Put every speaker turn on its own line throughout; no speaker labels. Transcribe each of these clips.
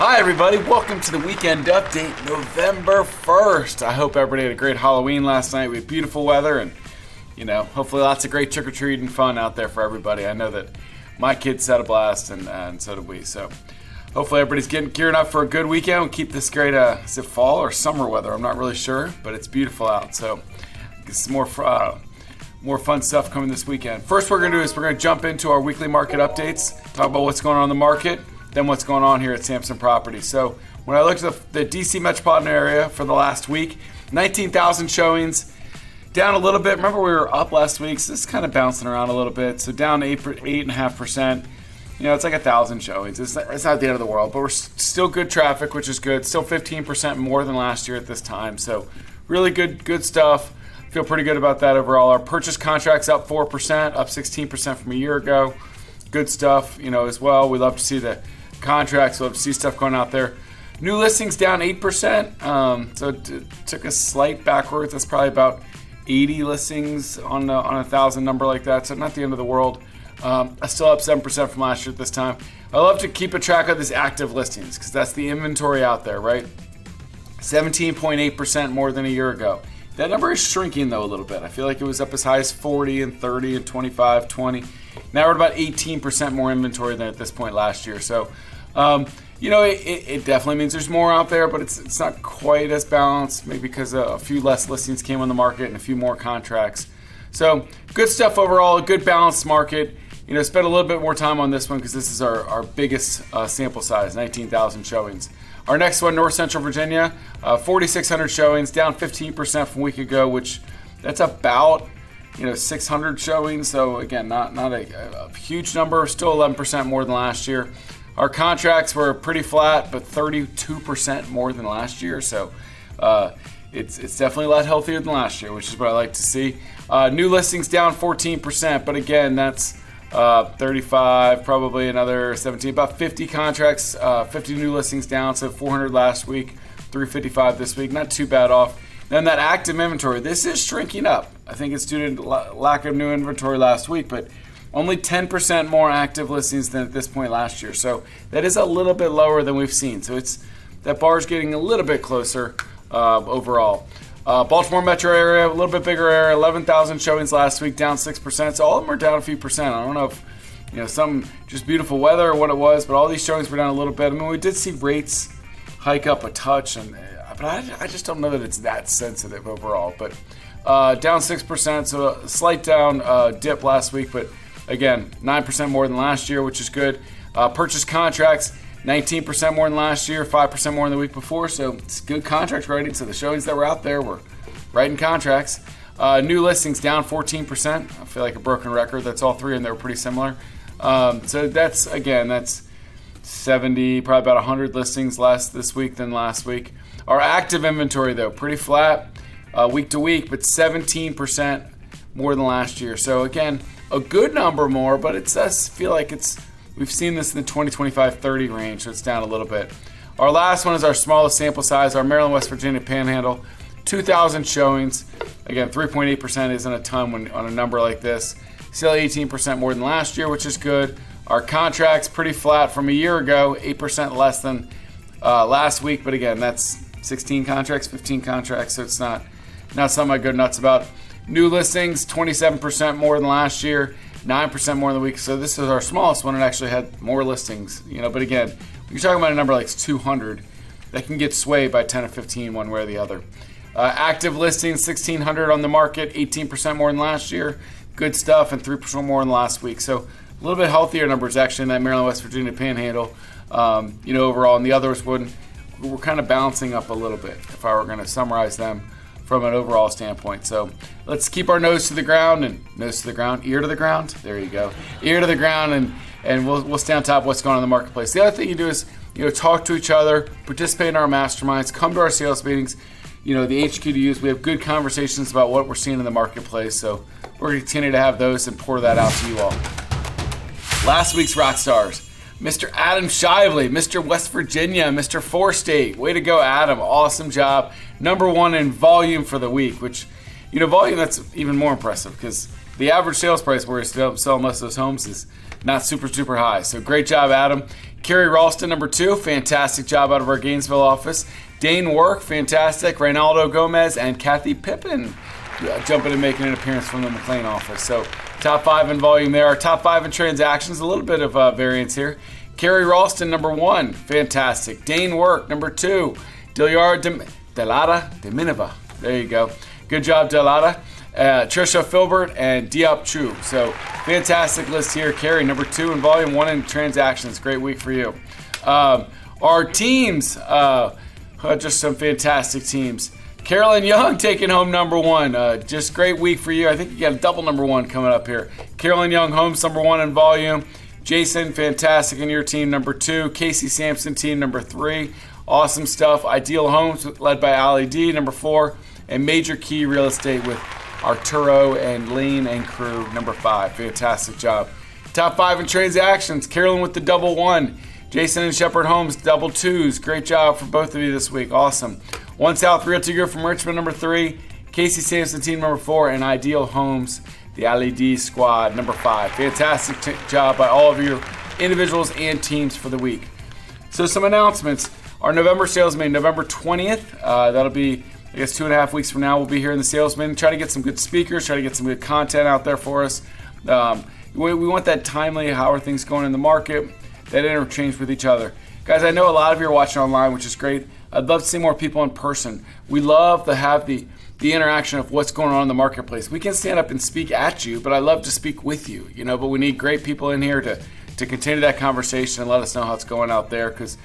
Hi everybody, welcome to the weekend update, November 1st. I hope everybody had a great Halloween last night. We had beautiful weather and, hopefully lots of great trick-or-treating fun out there for everybody. I know that my kids had a blast and so did we. So hopefully everybody's gearing up for a good weekend. We'll keep this great, is it fall or summer weather? I'm not really sure, but it's beautiful out. So it's some more fun stuff coming this weekend. First what we're going to do is jump into our weekly market updates, talk about what's going on in the market, then what's going on here at Samson Properties. So when I looked at the DC metropolitan area for the last week, 19,000 showings, down a little bit. Remember we were up last week, so it's kind of bouncing around a little bit. So down 8.5%. It's like 1,000 showings. It's not the end of the world, but we're still good traffic, which is good. Still 15% more than last year at this time. So really good stuff. Feel pretty good about that overall. Our purchase contracts up 4%, up 16% from a year ago. Good stuff, as well. We love to see the contracts. We'll see stuff going out there. New listings down 8%. So it took a slight backwards. That's probably about 80 listings on 1,000 number like that. So not the end of the world. Still up 7% from last year at this time. I love to keep a track of these active listings because that's the inventory out there, right? 17.8% more than a year ago. That number is shrinking though a little bit. I feel like it was up as high as 40 and 30 and 25, 20. Now we're at about 18% more inventory than at this point last year. So, it definitely means there's more out there, but it's not quite as balanced, maybe because a few less listings came on the market and a few more contracts. So good stuff overall, a good balanced market. Spend a little bit more time on this one because this is our biggest sample size, 19,000 showings. Our next one, North Central Virginia, 4,600 showings, down 15% from a week ago, which that's about 600 showings. So again, not a huge number, still 11% more than last year. Our contracts were pretty flat, but 32% more than last year. So it's definitely a lot healthier than last year, which is what I like to see. New listings down 14%, but again, that's 35, probably another 17, about 50 contracts, 50 new listings down. So 400 last week, 355 this week, not too bad off. Then that active inventory, this is shrinking up. I think it's due to lack of new inventory last week, but only 10% more active listings than at this point last year. So that is a little bit lower than we've seen. So that bar is getting a little bit closer overall. Baltimore metro area, a little bit bigger area, 11,000 showings last week, down 6%. So all of them are down a few percent. I don't know if some just beautiful weather or what it was, but all these showings were down a little bit. I mean, we did see rates hike up a touch, but I just don't know that it's that sensitive overall. But down 6%, so a slight down dip last week, but again, 9% more than last year, which is good. Purchase contracts, 19% more than last year, 5% more than the week before, so it's good contract writing. So the showings that were out there were writing contracts. New listings down 14%. I feel like a broken record. That's all three, and they were pretty similar. So that's 70, probably about 100 listings less this week than last week. Our active inventory, though, pretty flat week to week, but 17% more than last year. So again, a good number more, but it does feel like we've seen this in the 20, 25, 30 range, so it's down a little bit. Our last one is our smallest sample size, our Maryland, West Virginia Panhandle, 2,000 showings. Again, 3.8% isn't a ton on a number like this. Still 18% more than last year, which is good. Our contracts pretty flat from a year ago, 8% less than last week, but again, that's 16 contracts, 15 contracts, so it's not something I go nuts about. New listings, 27% more than last year, 9% more than the week. So this is our smallest one. It actually had more listings, But again, when you're talking about a number like 200, that can get swayed by 10 or 15 one way or the other. Active listings, 1,600 on the market, 18% more than last year. Good stuff, and 3% more than last week. So a little bit healthier numbers actually in that Maryland, West Virginia Panhandle. Overall, and the others we're kind of bouncing up a little bit if I were going to summarize them from an overall standpoint. So let's keep our nose to the ground, ear to the ground. There you go. Ear to the ground, and we'll stay on top of what's going on in the marketplace. The other thing you do is, talk to each other, participate in our masterminds, come to our sales meetings. The HQ to use. We have good conversations about what we're seeing in the marketplace. So we're going to continue to have those and pour that out to you all. Last week's rock stars. Mr. Adam Shively, Mr. West Virginia, Mr. Four State. Way to go, Adam. Awesome job. Number one in volume for the week, which, volume, that's even more impressive because the average sales price where he's selling most of those homes is not super high. So great job, Adam. Kerri Ralston, number 2, fantastic job out of our Gainesville office. Dane Work, fantastic. Reinaldo Gomez and Kathy Pippin jumping and making an appearance from the McLean office. So top 5 in volume there. Our top 5 in transactions, a little bit of variance here. Kerri Ralston, number 1, fantastic. Dane Work, number 2. Dilyara Daminova. There you go. Good job, Dilyara. Tricia Filbert and Diep Chu. So fantastic list here. Kerri, number 2 in volume, 1 in transactions. Great week for you. Our teams, just some fantastic teams. Carolyn Young taking home number 1. Just great week for you. I think you got a double number 1 coming up here. Carolyn Young, homes number 1 in volume. Jason, fantastic in your team, number 2. Casey Samson, team number 3. Awesome stuff. Ideal Homes, led by Ali D, number 4. And Major Key Real Estate with Arturo and Lean and crew, number 5. Fantastic job. Top 5 in transactions. Carolyn with the double 1. Jason and Shepherd Homes, double 2s. Great job for both of you this week. Awesome. One South Realty Group from Richmond, number 3. Casey Sampson, team number 4. And Ideal Homes, the LED squad, number 5. Fantastic job by all of your individuals and teams for the week. So some announcements. Our November sales meeting, November 20th. That'll be, I guess, 2.5 weeks from now. We'll be here in the sales meeting. Try to get some good speakers. Try to get some good content out there for us. We want that timely, how are things going in the market, that interchange with each other. Guys, I know a lot of you are watching online, which is great. I'd love to see more people in person. We love to have the interaction of what's going on in the marketplace. We can stand up and speak at you, but I love to speak with you, but we need great people in here to continue that conversation and let us know how it's going out there, because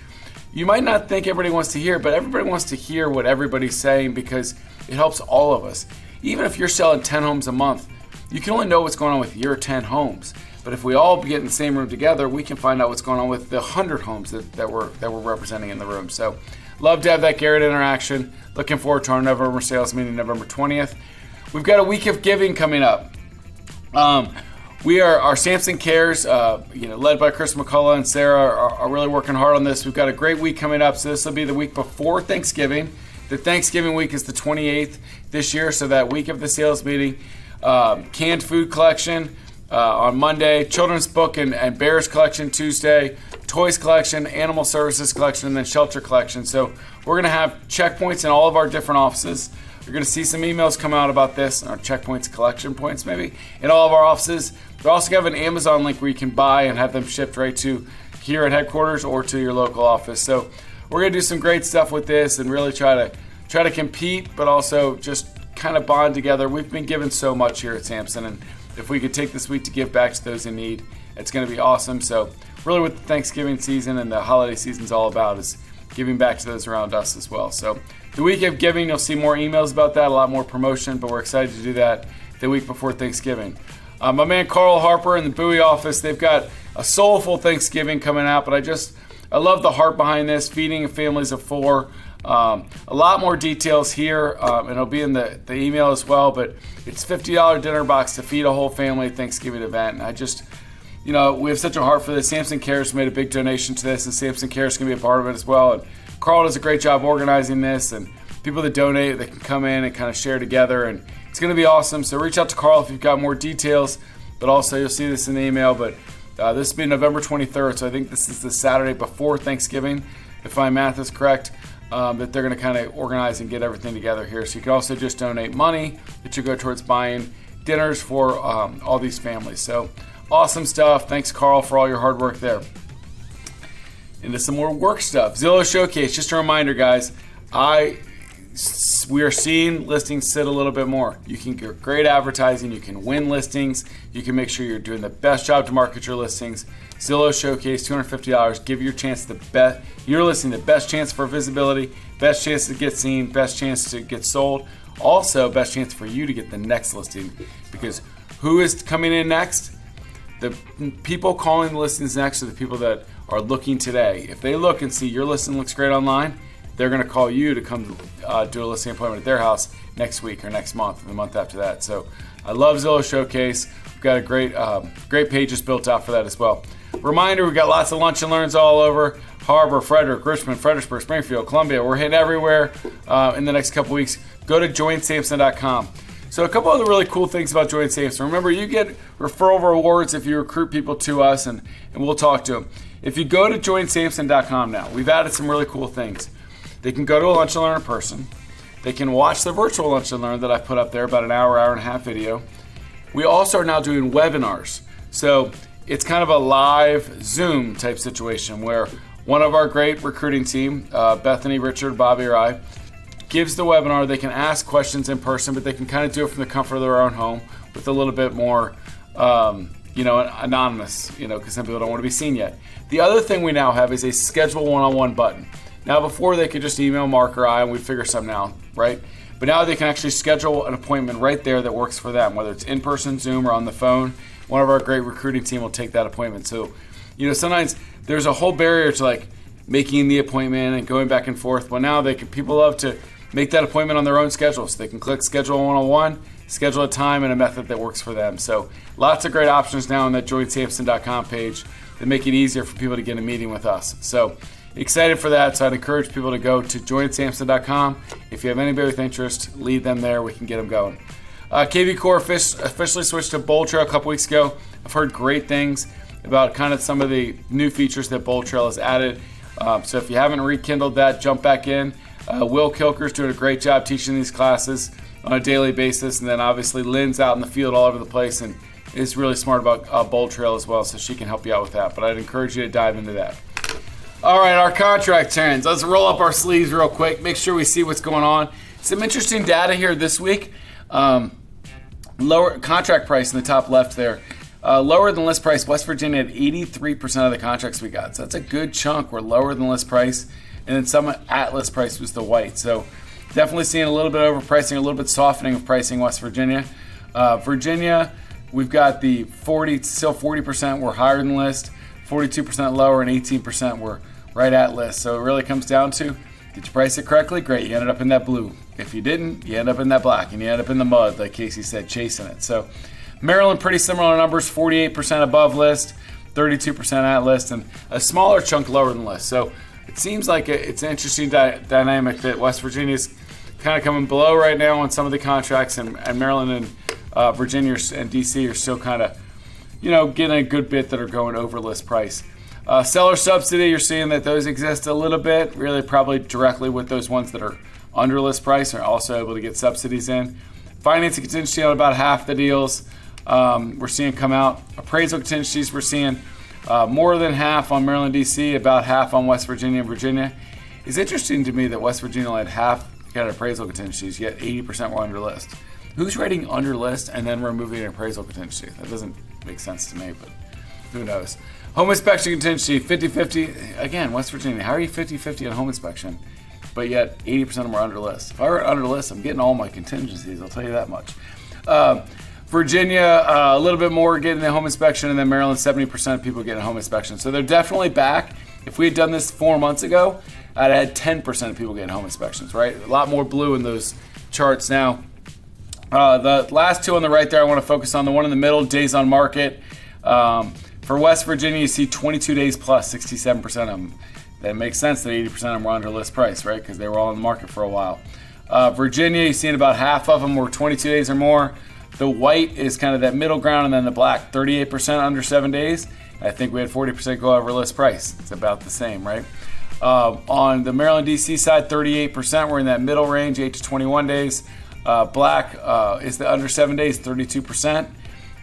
you might not think everybody wants to hear, but everybody wants to hear what everybody's saying because it helps all of us. Even if you're selling 10 homes a month, you can only know what's going on with your 10 homes. But if we all get in the same room together, we can find out what's going on with the 100 homes that we're representing in the room. So love to have that Garrett interaction. Looking forward to our November sales meeting, November 20th. We've got a week of giving coming up. We are, our Samson Cares, led by Chris McCullough and Sarah, are really working hard on this. We've got a great week coming up. So this will be the week before Thanksgiving. The Thanksgiving week is the 28th this year, so that week of the sales meeting. Canned food collection on Monday, children's book and bears collection Tuesday, toys collection, animal services collection, and then shelter collection. So we're going to have checkpoints in all of our different offices. You're going to see some emails come out about this, our checkpoints, collection points maybe, in all of our offices. We also have an Amazon link where you can buy and have them shipped right to here at headquarters or to your local office. So we're going to do some great stuff with this and really try to compete, but also just kind of bond together. We've been given so much here at Samson, and if we could take this week to give back to those in need, it's going to be awesome. So really what the Thanksgiving season and the holiday season is all about is giving back to those around us as well. So the week of giving, you'll see more emails about that, a lot more promotion, but we're excited to do that the week before Thanksgiving. My man Carl Harper in the Bowie office, they've got a soulful Thanksgiving coming out, but I love the heart behind this, feeding families of 4. A lot more details here, and it'll be in the email as well, but it's $50 dinner box to feed a whole family Thanksgiving event. And we have such a heart for this. Samson Cares made a big donation to this, and Samson Cares can be a part of it as well. And Carl does a great job organizing this, and people that donate, they can come in and kind of share together, and it's going to be awesome. So reach out to Carl if you've got more details, but also you'll see this in the email. But this will be November 23rd, so I think this is the Saturday before Thanksgiving, if my math is correct. That they're going to kind of organize and get everything together here. So you can also just donate money that you go towards buying dinners for all these families. So awesome stuff. Thanks, Carl, for all your hard work there. Into some more work stuff. Zillow Showcase. Just a reminder, guys. We are seeing listings sit a little bit more. You can get great advertising. You can win listings. You can make sure you're doing the best job to market your listings. Zillow Showcase, $250. Give your chance your listing the best chance for visibility, best chance to get seen, best chance to get sold. Also, best chance for you to get the next listing, because who is coming in next? The people calling the listings next are the people that are looking today. If they look and see your listing looks great online, they're going to call you to come do a listing appointment at their house next week or next month or the month after that. So I love Zillow Showcase. We've got a great pages built out for that as well. Reminder, we've got lots of lunch and learns all over. Harbor, Frederick, Richmond, Fredericksburg, Springfield, Columbia. We're hitting everywhere in the next couple weeks. Go to joinsamson.com. So a couple other really cool things about Join Samson. Remember, you get referral rewards if you recruit people to us, and we'll talk to them. If you go to joinsamson.com now, we've added some really cool things. They can go to a Lunch and Learn in person. They can watch the virtual Lunch and Learn that I put up there, about an hour and a half video. We also are now doing webinars. So it's kind of a live Zoom type situation where one of our great recruiting team, Bethany, Richard, Bobby, or I, gives the webinar. They can ask questions in person, but they can kind of do it from the comfort of their own home with a little bit more, anonymous, because some people don't want to be seen yet. The other thing we now have is a schedule one-on-one button. Now, before they could just email Mark or I and we'd figure something out, right? But now they can actually schedule an appointment right there that works for them, whether it's in person, Zoom, or on the phone. One of our great recruiting team will take that appointment. So, sometimes there's a whole barrier to like making the appointment and going back and forth. Well, now people love to make that appointment on their own schedule. So they can click schedule one-on-one, schedule a time and a method that works for them. So lots of great options now on that joinsamson.com page that make it easier for people to get a meeting with us. So excited for that. So I'd encourage people to go to joinsamson.com. If you have anybody with interest, lead them there. We can get them going. KV Core officially switched to Bold Trail a couple weeks ago. I've heard great things about kind of some of the new features that Bold Trail has added. So if you haven't rekindled that, jump back in. Will Kilker's doing a great job teaching these classes on a daily basis. And then obviously Lynn's out in the field all over the place and is really smart about Bold Trail as well, so she can help you out with that. But I'd encourage you to dive into that. All right, our contract trends. Let's roll up our sleeves real quick, make sure we see what's going on. Some interesting data here this week. Lower contract price in the top left there. Lower than list price, West Virginia had 83% of the contracts we got. So that's a good chunk. We're lower than list price. And then some at list price was the white. So definitely seeing a little bit of overpricing, a little bit softening of pricing West Virginia. Virginia, we've got the 40% were higher than list, 42% lower, and 18% were right at list. So it really comes down to, did you price it correctly? Great, you ended up in that blue. If you didn't, you end up in that black, and you end up in the mud, like Casey said, chasing it. So Maryland, pretty similar numbers, 48% above list, 32% at list, and a smaller chunk lower than list. So it seems like it's an interesting dynamic that West Virginia is kind of coming below right now on some of the contracts, and Maryland and Virginia and DC are still kind of, getting a good bit that are going over list price. Seller subsidy, you're seeing that those exist a little bit, really probably directly with those ones that are under list price are also able to get subsidies in. Financing contingency on about half the deals we're seeing come out. Appraisal contingencies, we're seeing more than half on Maryland, DC, about half on West Virginia and Virginia. It's interesting to me that West Virginia had half got appraisal contingencies, yet 80% were under list. Who's rating under list and then removing an appraisal contingency? That doesn't make sense to me, but who knows. Home inspection contingency, 50-50. Again, West Virginia, how are you 50-50 on home inspection, but yet 80% of them are under list? If I were under list, I'm getting all my contingencies, I'll tell you that much. Virginia, a little bit more getting the home inspection, and then Maryland, 70% of people getting a home inspection. So they're definitely back. If we had done this 4 months ago, I'd had 10% of people getting home inspections, right? A lot more blue in those charts now. The last two on the right there, I want to focus on. The one in the middle, days on market. For West Virginia, you see 22 days plus, 67% of them. That makes sense that 80% of them were under list price, right? Because they were all in the market for a while. Virginia, you've seen about half of them were 22 days or more. The white is kind of that middle ground, and then the black, 38% under 7 days. I think we had 40% go over list price. It's about the same, right? On the Maryland, DC side, 38%. We're in that middle range, 8 to 21 days. Black is the under 7 days, 32%.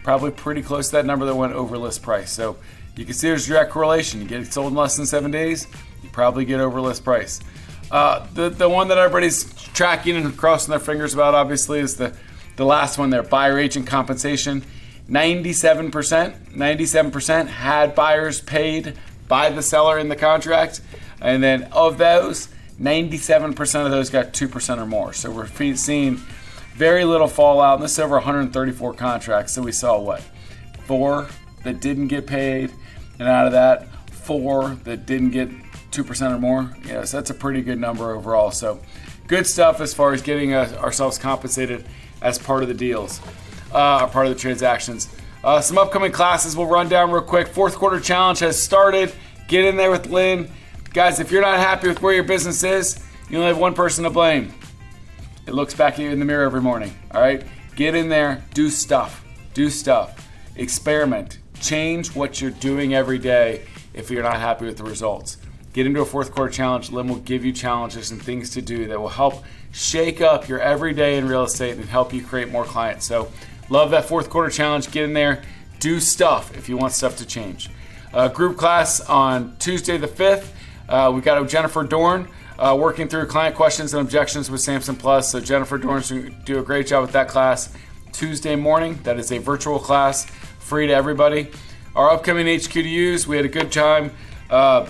Probably pretty close to that number that went over list price. So you can see there's direct correlation. You get it sold in less than 7 days, you probably get over list price. The one that everybody's tracking and crossing their fingers about, obviously, is the last one there, buyer agent compensation. 97% had buyers paid by the seller in the contract. And then of those, 97% of those got 2% or more. So we're seeing very little fallout. And this is over 134 contracts. So we saw what? 4 that didn't get paid. And out of that, 4 that didn't get 2% or more. So that's a pretty good number overall. So good stuff as far as getting ourselves compensated as part of the deals, part of the transactions. Some upcoming classes we'll run down real quick. Fourth quarter challenge has started. Get in there with Lynn. Guys, if you're not happy with where your business is, you only have one person to blame. It looks back at you in the mirror every morning, all right? Get in there, do stuff, experiment, change what you're doing every day if you're not happy with the results. Get into a fourth quarter challenge. Lynn will give you challenges and things to do that will help shake up your everyday in real estate and help you create more clients. So love that fourth quarter challenge. Get in there, do stuff if you want stuff to change. Group class on Tuesday the 5th. We've got Jennifer Dorn working through client questions and objections with Samson Plus. So Jennifer Dorn's going to do a great job with that class Tuesday morning. That is a virtual class, free to everybody. Our upcoming HQ2Us, we had a good time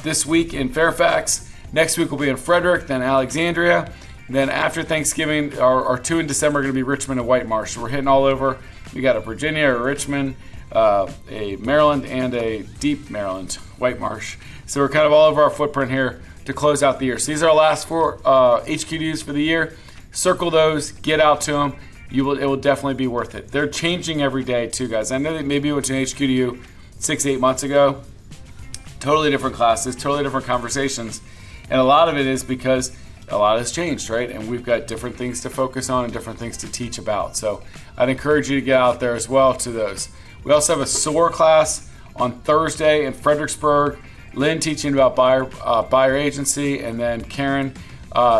this week in Fairfax. Next week we'll be in Frederick, then Alexandria. Then after Thanksgiving, our 2 in December are going to be Richmond and White Marsh. So we're hitting all over. We got a Virginia, a Richmond, a Maryland, and a deep Maryland, White Marsh. So we're kind of all over our footprint here to close out the year. So these are our last 4 HQ2Us for the year. Circle those, get out to them. It will definitely be worth it. They're changing every day too, guys. I know that maybe you went to an HQ2U 6-8 months ago. Totally different classes, totally different conversations. And a lot of it is because a lot has changed, right? And we've got different things to focus on and different things to teach about. So I'd encourage you to get out there as well to those. We also have a SOAR class on Thursday in Fredericksburg. Lynn teaching about buyer agency, and then Karen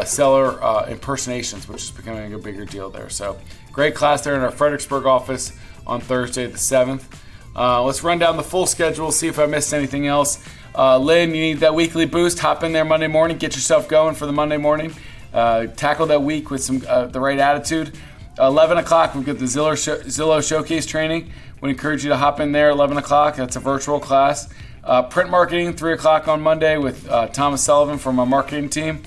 seller impersonations, which is becoming a bigger deal there. So great class there in our Fredericksburg office on Thursday the 7th. Let's run down the full schedule, see if I missed anything else. Lynn, you need that weekly boost. Hop in there Monday morning. Get yourself going for the Monday morning. Tackle that week with some the right attitude. 11 o'clock, we've got the Zillow Showcase training. We encourage you to hop in there 11 o'clock. That's a virtual class. Print marketing, 3 o'clock on Monday with Thomas Sullivan from our marketing team.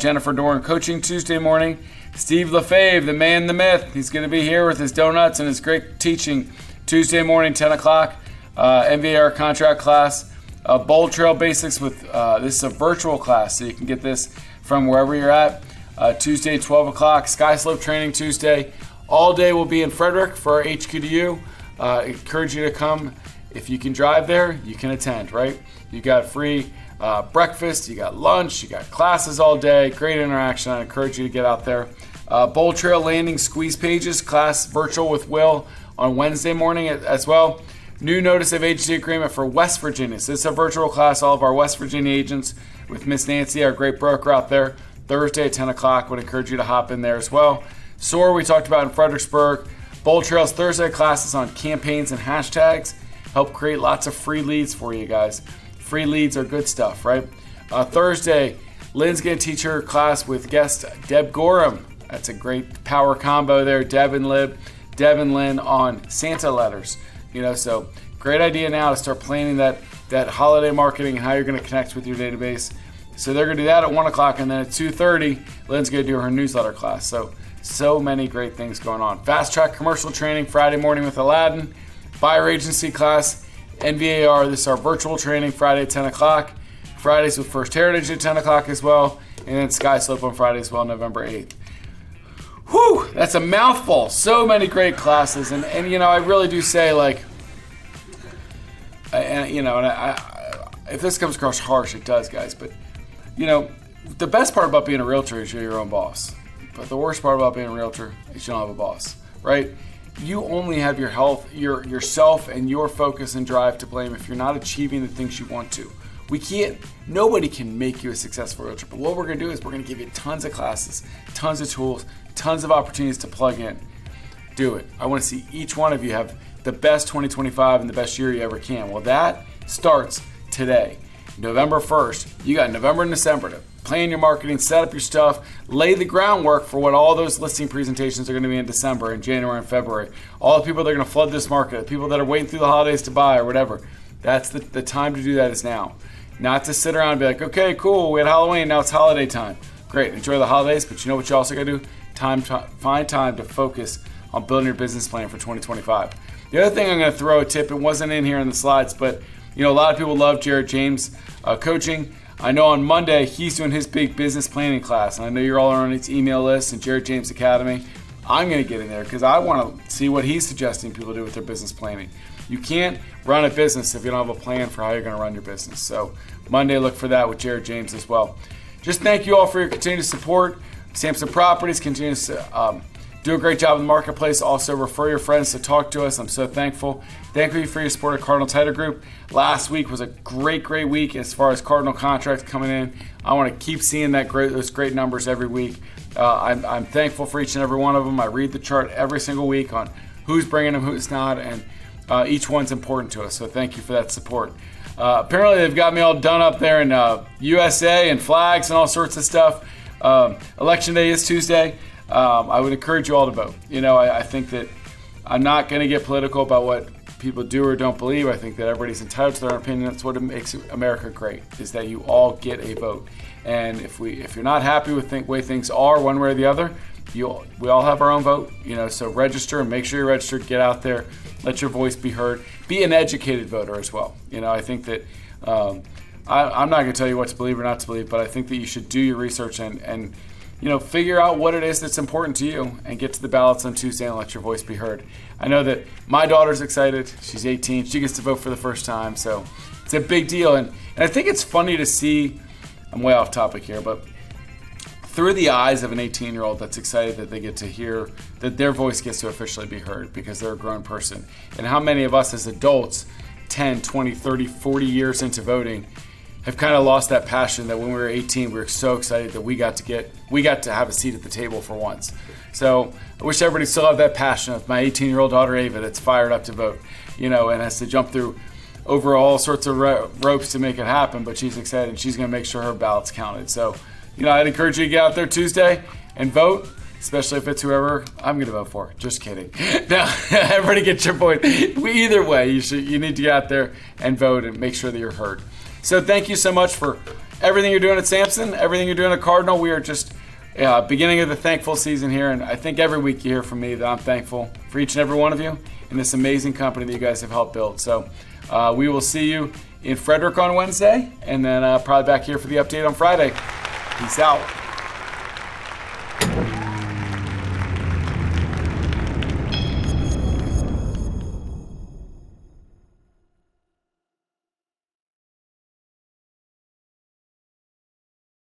Jennifer Dorn coaching Tuesday morning. Steve LaFave, the man, the myth. He's going to be here with his donuts and his great teaching Tuesday morning, 10 o'clock. MVAR contract class. Bold Trail Basics with this is a virtual class, so you can get this from wherever you're at. Tuesday, 12 o'clock. Sky Slope training Tuesday. All day we'll be in Frederick for our HQ2U. Encourage you to come. If you can drive there, you can attend, right? You got free breakfast, you got lunch, you got classes all day, great interaction. I encourage you to get out there. Bold Trail Landing Squeeze Pages class virtual with Will on Wednesday morning as well. New notice of agency agreement for West Virginia. So this is a virtual class, all of our West Virginia agents with Miss Nancy, our great broker out there. Thursday at 10 o'clock. Would encourage you to hop in there as well. SOAR we talked about in Fredericksburg. Bold Trail's Thursday classes on campaigns and hashtags. Help create lots of free leads for you guys. Free leads are good stuff, right? Thursday, Lynn's going to teach her class with guest Deb Gorham. That's a great power combo there. Deb and Lynn on Santa letters. So great idea now to start planning that holiday marketing and how you're going to connect with your database. So they're going to do that at 1 o'clock, and then at 2:30, Lynn's going to do her newsletter class. So many great things going on. Fast Track Commercial Training Friday morning with Aladdin. Buyer Agency class, NVAR, this is our virtual training Friday at 10 o'clock. Fridays with First Heritage at 10 o'clock as well. And then Sky Slope on Friday as well, November 8th. Whew, that's a mouthful. So many great classes. And I really do say, if this comes across harsh, it does, guys. But, the best part about being a realtor is you're your own boss. But the worst part about being a realtor is you don't have a boss, right? You only have your health, yourself, and your focus and drive to blame if you're not achieving the things you want to. Nobody can make you a successful realtor, but what we're going to do is we're going to give you tons of classes, tons of tools, tons of opportunities to plug in. Do it. I want to see each one of you have the best 2025 and the best year you ever can. Well, that starts today, November 1st. You got November and December to plan your marketing, set up your stuff, lay the groundwork for what all those listing presentations are going to be in December and January and February. All the people that are going to flood this market, the people that are waiting through the holidays to buy or whatever. That's the time to do that is now. Not to sit around and be like, okay, cool, we had Halloween, now it's holiday time. Great, enjoy the holidays, but you know what you also got to do? Find time to focus on building your business plan for 2025. The other thing I'm going to throw a tip, it wasn't in here in the slides, but a lot of people love Jared James coaching. I know on Monday he's doing his big business planning class, and I know you're all on his email list and Jared James Academy. I'm going to get in there because I want to see what he's suggesting people do with their business planning. You can't run a business if you don't have a plan for how you're going to run your business. So Monday, look for that with Jared James as well. Just thank you all for your continued support. Samson Properties continues to do a great job in the marketplace. Also, refer your friends to talk to us. I'm so thankful. Thank you for your support of Cardinal Title Group. Last week was a great week as far as Cardinal contracts coming in. I want to keep seeing those great numbers every week. I'm thankful for each and every one of them. I read the chart every single week on who's bringing them, who's not, and each one's important to us. So thank you for that support. Apparently, they've got me all done up there in USA and flags and all sorts of stuff. Election day is Tuesday. I would encourage you all to vote. I think that I'm not going to get political about what people do or don't believe. I think that everybody's entitled to their own opinion. That's what makes America great, is that you all get a vote. And if you're not happy with the way things are one way or the other, we all have our own vote. So register and make sure you're registered. Get out there. Let your voice be heard. Be an educated voter as well. I think that I'm not going to tell you what to believe or not to believe, but I think that you should do your research and figure out what it is that's important to you and get to the ballots on Tuesday and let your voice be heard. I know that my daughter's excited. She's 18. She gets to vote for the first time, so it's a big deal. And I think it's funny to see, I'm way off topic here, but through the eyes of an 18-year-old that's excited that they get to hear that their voice gets to officially be heard because they're a grown person. And how many of us as adults, 10, 20, 30, 40 years into voting, have kind of lost that passion that when we were 18, we were so excited that we got to have a seat at the table for once. So I wish everybody still had that passion of my 18-year-old daughter Ava that's fired up to vote, and has to jump through over all sorts of ropes to make it happen, but she's excited and she's going to make sure her ballot's counted. So, I'd encourage you to get out there Tuesday and vote, especially if it's whoever I'm going to vote for. Just kidding. Now, everybody get your point. Either way, you need to get out there and vote and make sure that you're heard. So thank you so much for everything you're doing at Samson, everything you're doing at Cardinal. We are just beginning of the thankful season here, and I think every week you hear from me that I'm thankful for each and every one of you and this amazing company that you guys have helped build. So we will see you in Frederick on Wednesday, and then probably back here for the update on Friday. Peace out.